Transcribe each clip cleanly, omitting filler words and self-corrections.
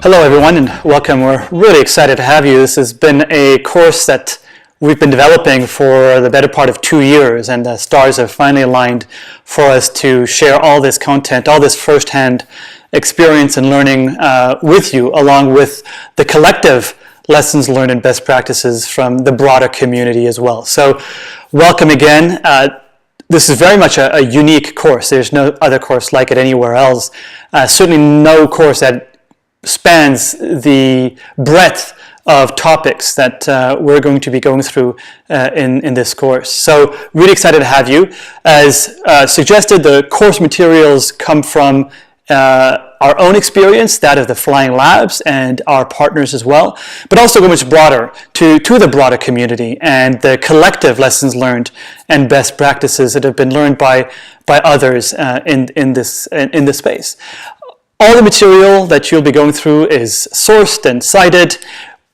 Hello everyone and welcome. We're really excited to have you. This has been a course that we've been developing for the better part of 2 years, and the stars have finally aligned for us to share all this content, all this firsthand experience and learning with you, along with the collective lessons learned and best practices from the broader community as well. So welcome again. This is very much a unique course. There's no other course like it anywhere else. Certainly no course that spans the breadth of topics that we're going to be going through in this course. So really excited to have you. As suggested, the course materials come from our own experience, that of the Flying Labs and our partners as well, but also go much broader to the broader community and the collective lessons learned and best practices that have been learned by others in this space. All the material that you'll be going through is sourced and cited.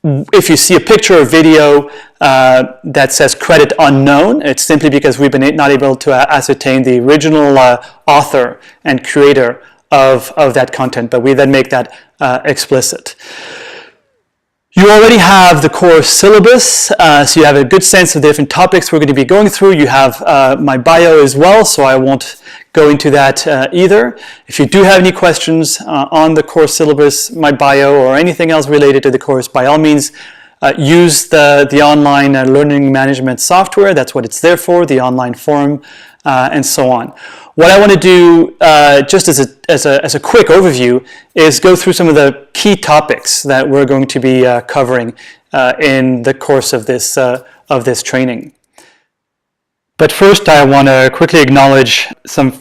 If you see a picture or video that says credit unknown, it's simply because we've been not able to ascertain the original author and creator of that content, but we then make that explicit. You already have the course syllabus, so you have a good sense of the different topics we're going to be going through. You have my bio as well, so I won't go into that either. If you do have any questions on the course syllabus, my bio, or anything else related to the course, by all means, use the online learning management software. That's what it's there for, the online forum, and so on. What I want to do, just as a quick overview, is go through some of the key topics that we're going to be covering in the course of this training. But first, I want to quickly acknowledge some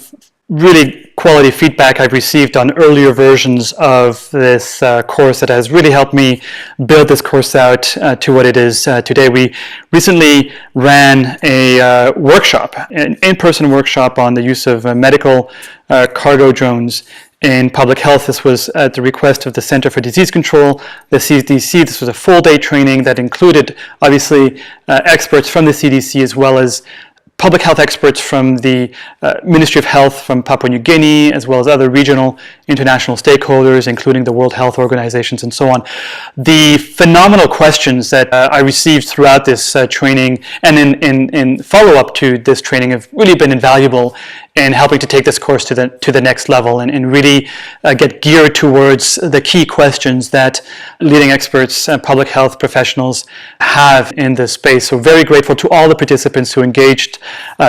really quality feedback I've received on earlier versions of this course that has really helped me build this course out to what it is today. We recently ran a workshop, an in-person workshop on the use of medical cargo drones in public health. This was at the request of the Center for Disease Control, the CDC. This was a full-day training that included, obviously, experts from the CDC as well as public health experts from the Ministry of Health from Papua New Guinea, as well as other regional international stakeholders, including the World Health Organizations and so on. The phenomenal questions that I received throughout this training and in follow-up to this training have really been invaluable in helping to take this course to the next level and really get geared towards the key questions that leading experts and public health professionals have in this space. So very grateful to all the participants who engaged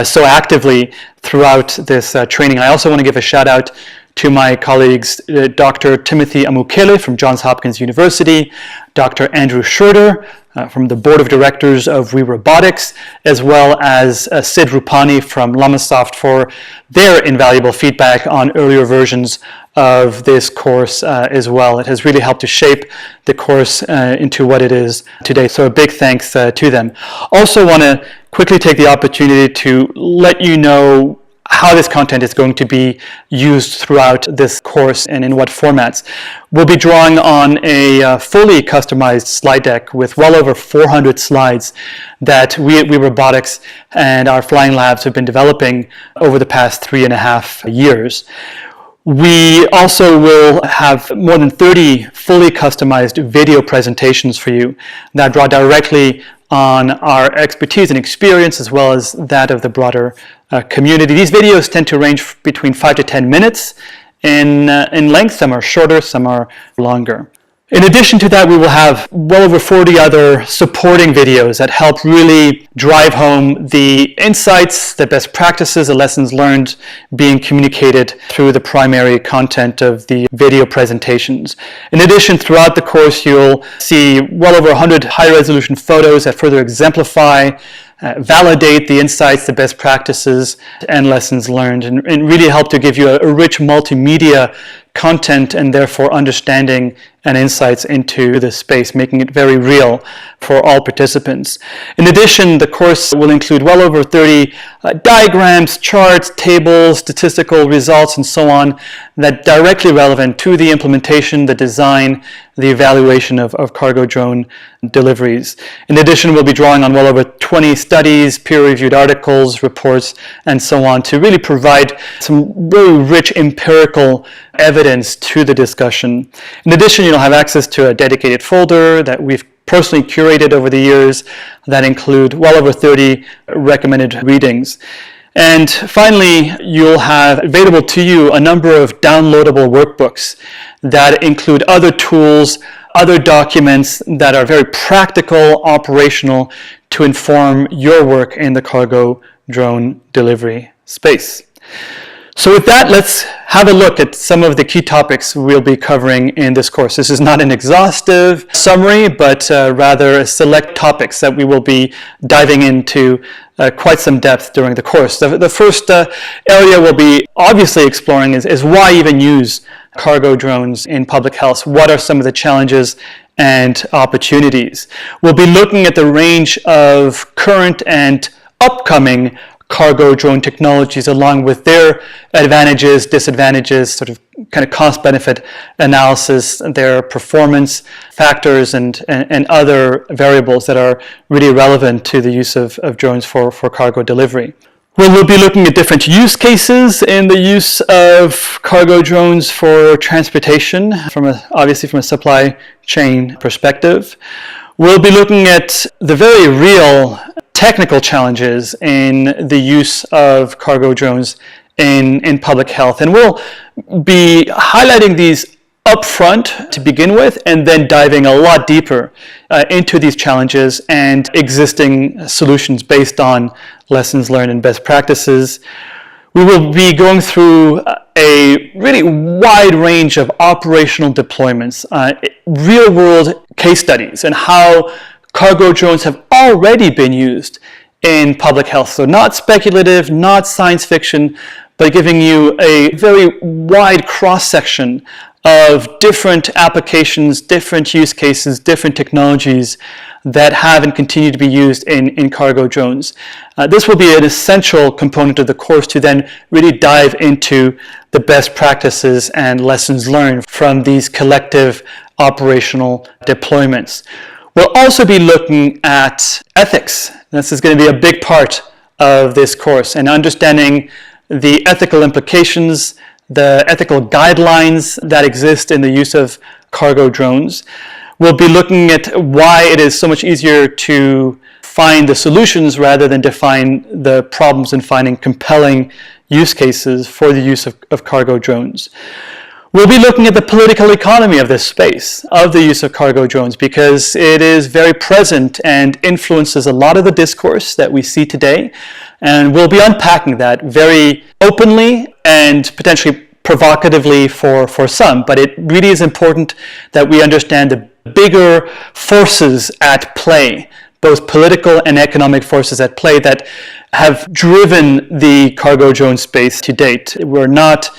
so actively throughout this training. I also want to give a shout out to my colleagues, Dr. Timothy Amukele from Johns Hopkins University, Dr. Andrew Schroeder from the Board of Directors of WeRobotics, as well as Sid Rupani from Lamasoft for their invaluable feedback on earlier versions of this course as well. It has really helped to shape the course into what it is today, so a big thanks to them. Also want to quickly take the opportunity to let you know how this content is going to be used throughout this course and in what formats. We'll be drawing on a fully customized slide deck with well over 400 slides that we at WeRobotics and our Flying Labs have been developing over the past 3.5 years. We also will have more than 30 fully customized video presentations for you that draw directly on our expertise and experience as well as that of the broader community. These videos tend to range between 5 to 10 minutes in length. Some are shorter, some are longer. In addition to that, we will have well over 40 other supporting videos that help really drive home the insights, the best practices, the lessons learned being communicated through the primary content of the video presentations. In addition, throughout the course, you'll see well over 100 high-resolution photos that further exemplify, validate the insights, the best practices, and lessons learned, and really help to give you a rich multimedia content and therefore understanding and insights into this space, making it very real for all participants. In addition, the course will include well over 30 diagrams, charts, tables, statistical results, and so on that are directly relevant to the implementation, the design, the evaluation of cargo drone deliveries. In addition, we'll be drawing on well over 20 studies, peer-reviewed articles, reports, and so on to really provide some really rich empirical evidence to the discussion. In addition, you'll have access to a dedicated folder that we've personally curated over the years that include well over 30 recommended readings. And finally, you'll have available to you a number of downloadable workbooks that include other tools, other documents that are very practical, operational to inform your work in the cargo drone delivery space. So with that, let's have a look at some of the key topics we'll be covering in this course. This is not an exhaustive summary, but rather select topics that we will be diving into quite some depth during the course. The first area we'll be obviously exploring is why even use cargo drones in public health. What are some of the challenges and opportunities? We'll be looking at the range of current and upcoming cargo drone technologies along with their advantages, disadvantages, sort of kind of cost-benefit analysis, their performance factors and other variables that are really relevant to the use of drones for cargo delivery. We'll be looking at different use cases in the use of cargo drones for transportation, obviously from a supply chain perspective. We'll be looking at the very real technical challenges in the use of cargo drones in public health. And we'll be highlighting these up front to begin with, and then diving a lot deeper into these challenges and existing solutions based on lessons learned and best practices. We will be going through a really wide range of operational deployments, real-world case studies, and how cargo drones have already been used in public health. So not speculative, not science fiction, but giving you a very wide cross-section of different applications, different use cases, different technologies that have and continue to be used in cargo drones. This will be an essential component of the course to then really dive into the best practices and lessons learned from these collective operational deployments. We'll also be looking at ethics. This is going to be a big part of this course, and understanding the ethical implications, the ethical guidelines that exist in the use of cargo drones. We'll be looking at why it is so much easier to find the solutions rather than define the problems and finding compelling use cases for the use of cargo drones. We'll be looking at the political economy of this space, of the use of cargo drones, because it is very present and influences a lot of the discourse that we see today. And we'll be unpacking that very openly and potentially provocatively for some. But it really is important that we understand the bigger forces at play, both political and economic forces at play that have driven the cargo drone space to date. We're not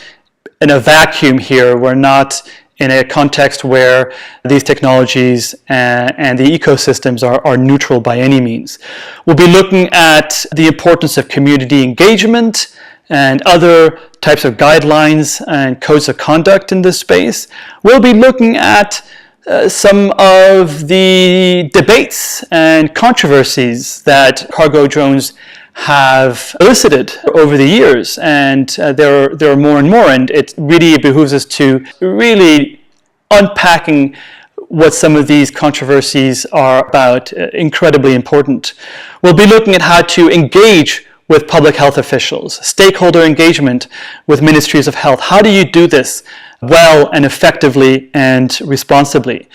in a vacuum here. We're not in a context where these technologies and the ecosystems are neutral by any means. We'll be looking at the importance of community engagement and other types of guidelines and codes of conduct in this space. We'll be looking at some of the debates and controversies that cargo drones have elicited over the years, and there are more and more, and it really behooves us to really unpacking what some of these controversies are about. Incredibly important. We'll be looking at how to engage with public health officials, stakeholder engagement with ministries of health. How do you do this well and effectively and responsibly?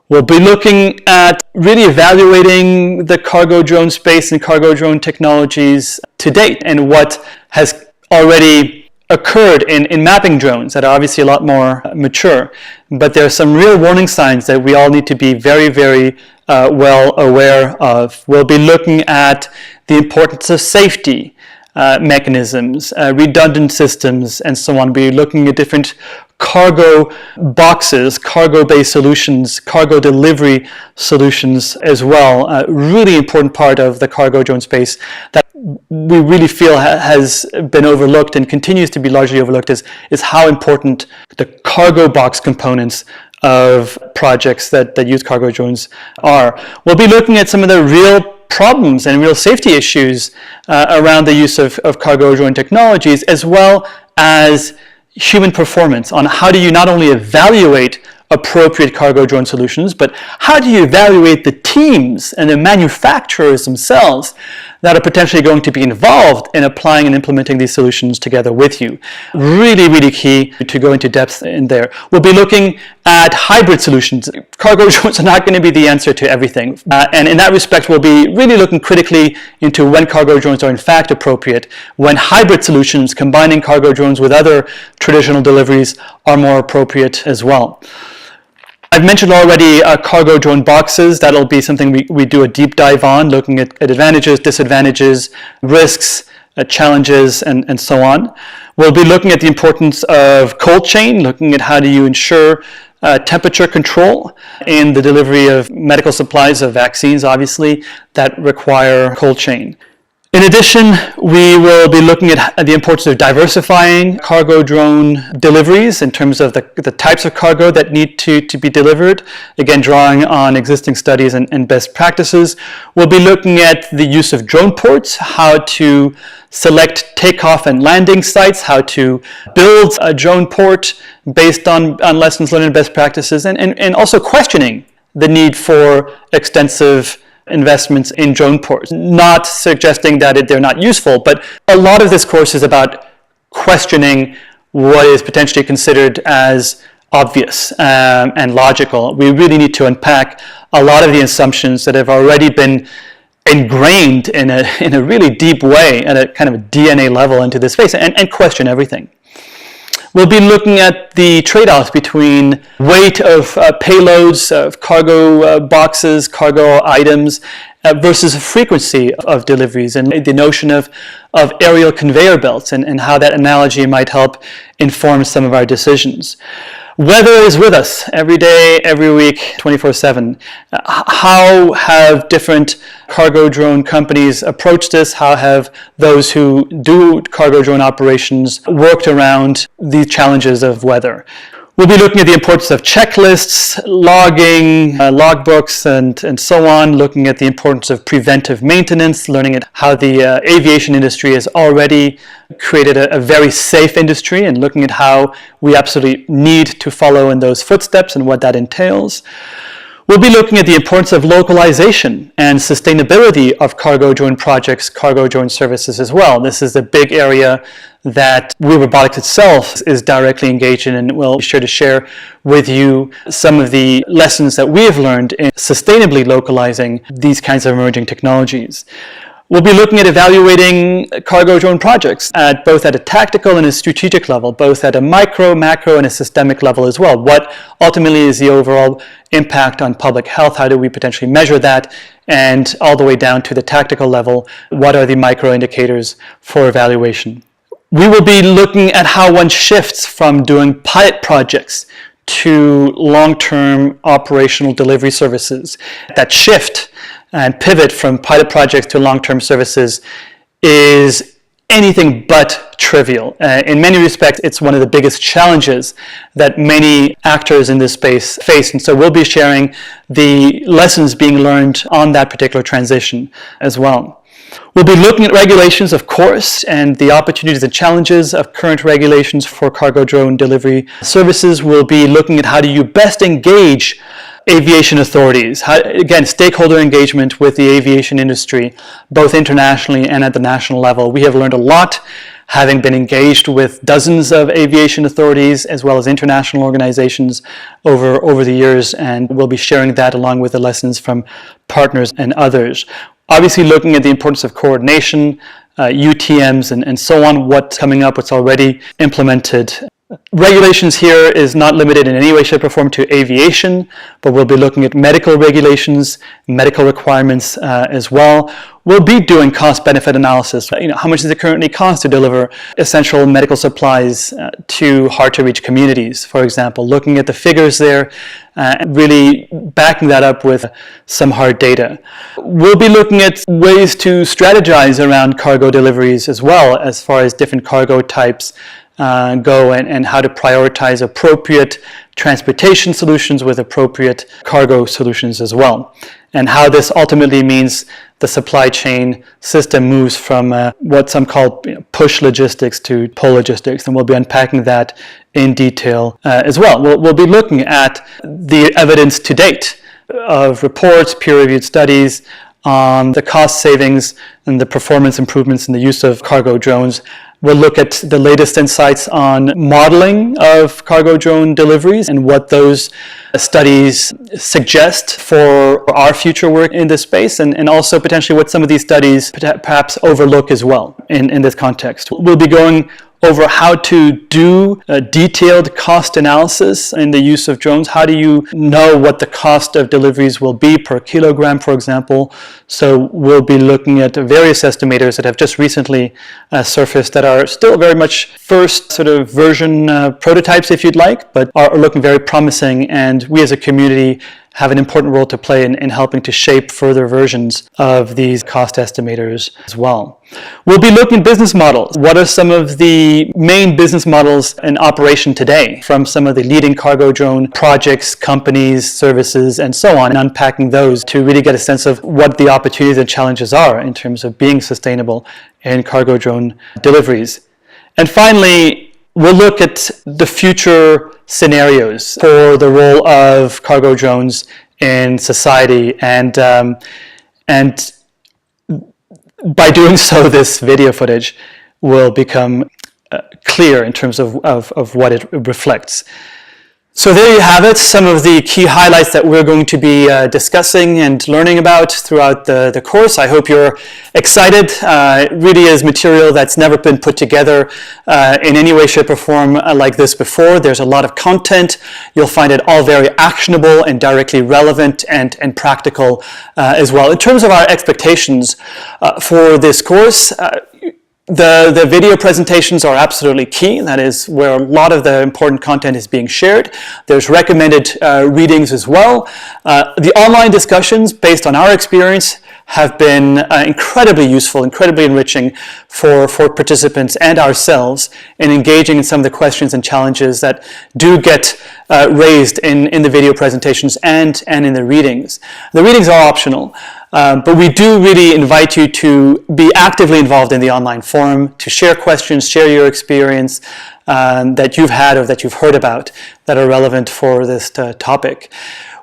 We'll be looking at really evaluating the cargo drone space and cargo drone technologies to date and what has already occurred in mapping drones that are obviously a lot more mature. But there are some real warning signs that we all need to be very, very well aware of. We'll be looking at the importance of safety mechanisms, redundant systems, and so on. We'll be looking at different cargo boxes, cargo-based solutions, cargo delivery solutions as well. A really important part of the cargo drone space that we really feel has been overlooked and continues to be largely overlooked is how important the cargo box components of projects that use cargo drones are. We'll be looking at some of the real problems and real safety issues around the use of cargo drone technologies, as well as human performance on how do you not only evaluate appropriate cargo drone solutions, but how do you evaluate the teams and the manufacturers themselves that are potentially going to be involved in applying and implementing these solutions together with you. Really, really key to go into depth in there. We'll be looking at hybrid solutions. Cargo drones are not going to be the answer to everything. And in that respect, we'll be really looking critically into when cargo drones are in fact appropriate, when hybrid solutions combining cargo drones with other traditional deliveries are more appropriate as well. I've mentioned already cargo drone boxes. That'll be something we do a deep dive on, looking at advantages, disadvantages, risks, challenges, and so on. We'll be looking at the importance of cold chain, looking at how do you ensure temperature control in the delivery of medical supplies, of vaccines, obviously, that require cold chain. In addition, we will be looking at the importance of diversifying cargo drone deliveries in terms of the types of cargo that need to be delivered, again, drawing on existing studies and best practices. We'll be looking at the use of drone ports, how to select takeoff and landing sites, how to build a drone port based on lessons learned and best practices, and also questioning the need for extensive investments in drone ports. Not suggesting that they're not useful, but a lot of this course is about questioning what is potentially considered as obvious and logical. We really need to unpack a lot of the assumptions that have already been ingrained in a really deep way at a kind of a DNA level into this space and question everything. We'll be looking at the trade-offs between weight of payloads, of cargo boxes, cargo items, versus frequency of deliveries, and the notion of aerial conveyor belts and how that analogy might help inform some of our decisions. Weather is with us every day, every week, 24/7. How have different cargo drone companies approached this? How have those who do cargo drone operations worked around these challenges of weather? We'll be looking at the importance of checklists, logging, logbooks, and so on, looking at the importance of preventive maintenance, learning at how the aviation industry has already created a very safe industry, and looking at how we absolutely need to follow in those footsteps and what that entails. We'll be looking at the importance of localization and sustainability of cargo drone projects, cargo drone services as well. This is a big area that WeRobotics itself is directly engaged in, and we'll be sure to share with you some of the lessons that we have learned in sustainably localizing these kinds of emerging technologies. We'll be looking at evaluating cargo drone projects at both at a tactical and a strategic level, both at a micro, macro, and a systemic level as well. What ultimately is the overall impact on public health? How do we potentially measure that? And all the way down to the tactical level, what are the micro indicators for evaluation? We will be looking at how one shifts from doing pilot projects to long-term operational delivery services. That shift and pivot from pilot projects to long-term services is anything but trivial. In many respects, it's one of the biggest challenges that many actors in this space face, and so we'll be sharing the lessons being learned on that particular transition as well. We'll be looking at regulations, of course, and the opportunities and challenges of current regulations for cargo drone delivery services. We'll be looking at how do you best engage aviation authorities. Again, stakeholder engagement with the aviation industry, both internationally and at the national level. We have learned a lot, having been engaged with dozens of aviation authorities as well as international organizations over the years, and we'll be sharing that along with the lessons from partners and others. Obviously looking at the importance of coordination, UTMs, and so on, what's coming up, what's already implemented. Regulations here is not limited in any way, shape, or form to aviation, but we'll be looking at medical regulations, medical requirements as well. We'll be doing cost-benefit analysis. How much does it currently cost to deliver essential medical supplies to hard-to-reach communities, for example? Looking at the figures there, really backing that up with some hard data. We'll be looking at ways to strategize around cargo deliveries as well, as far as different cargo types go and how to prioritize appropriate transportation solutions with appropriate cargo solutions as well, and how this ultimately means the supply chain system moves from what some call push logistics to pull logistics, and we'll be unpacking that in detail as well. We'll be looking at the evidence to date of reports, peer-reviewed studies on the cost savings and the performance improvements in the use of cargo drones. We'll look at the latest insights on modeling of cargo drone deliveries and what those studies suggest for our future work in this space, and also potentially what some of these studies perhaps overlook as well in this context. We'll be going over how to do a detailed cost analysis in the use of drones. How do you know what the cost of deliveries will be per kilogram, for example? So we'll be looking at various estimators that have just recently surfaced that are still very much first sort of version prototypes, if you'd like, but are looking very promising, and we as a community have an important role to play in helping to shape further versions of these cost estimators as well. We'll be looking at business models. What are some of the main business models in operation today from some of the leading cargo drone projects, companies, services, and so on, and unpacking those to really get a sense of what the opportunities and challenges are in terms of being sustainable in cargo drone deliveries. And finally, we'll look at the future scenarios for the role of cargo drones in society, and by doing so, this video footage will become clear in terms of what it reflects. So there you have it, some of the key highlights that we're going to be discussing and learning about throughout the course. I hope you're excited. It really is material that's never been put together in any way, shape, or form like this before. There's a lot of content. You'll find it all very actionable and directly relevant and practical as well. In terms of our expectations for this course, the video presentations are absolutely key. That is where a lot of the important content is being shared. There's recommended readings as well. The online discussions, based on our experience, have been incredibly useful, incredibly enriching for participants and ourselves in engaging in some of the questions and challenges that do get raised in the video presentations and in the readings. The readings are optional. But we do really invite you to be actively involved in the online forum, to share questions, share your experience that you've had or that you've heard about that are relevant for this topic.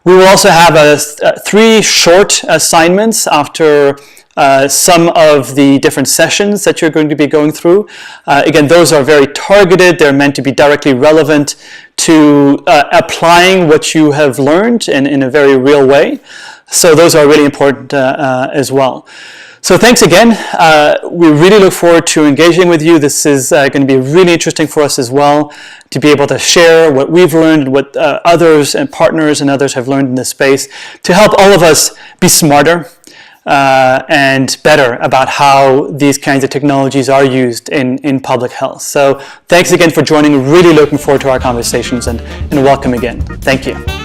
We will also have 3 short assignments after some of the different sessions that you're going to be going through. Again, those are very targeted. They're meant to be directly relevant to applying what you have learned in a very real way. So those are really important as well. So thanks again. We really look forward to engaging with you. This is going to be really interesting for us as well, to be able to share what we've learned, what others and partners and others have learned in this space, to help all of us be smarter and better about how these kinds of technologies are used in public health. So thanks again for joining. Really looking forward to our conversations, and welcome again. Thank you.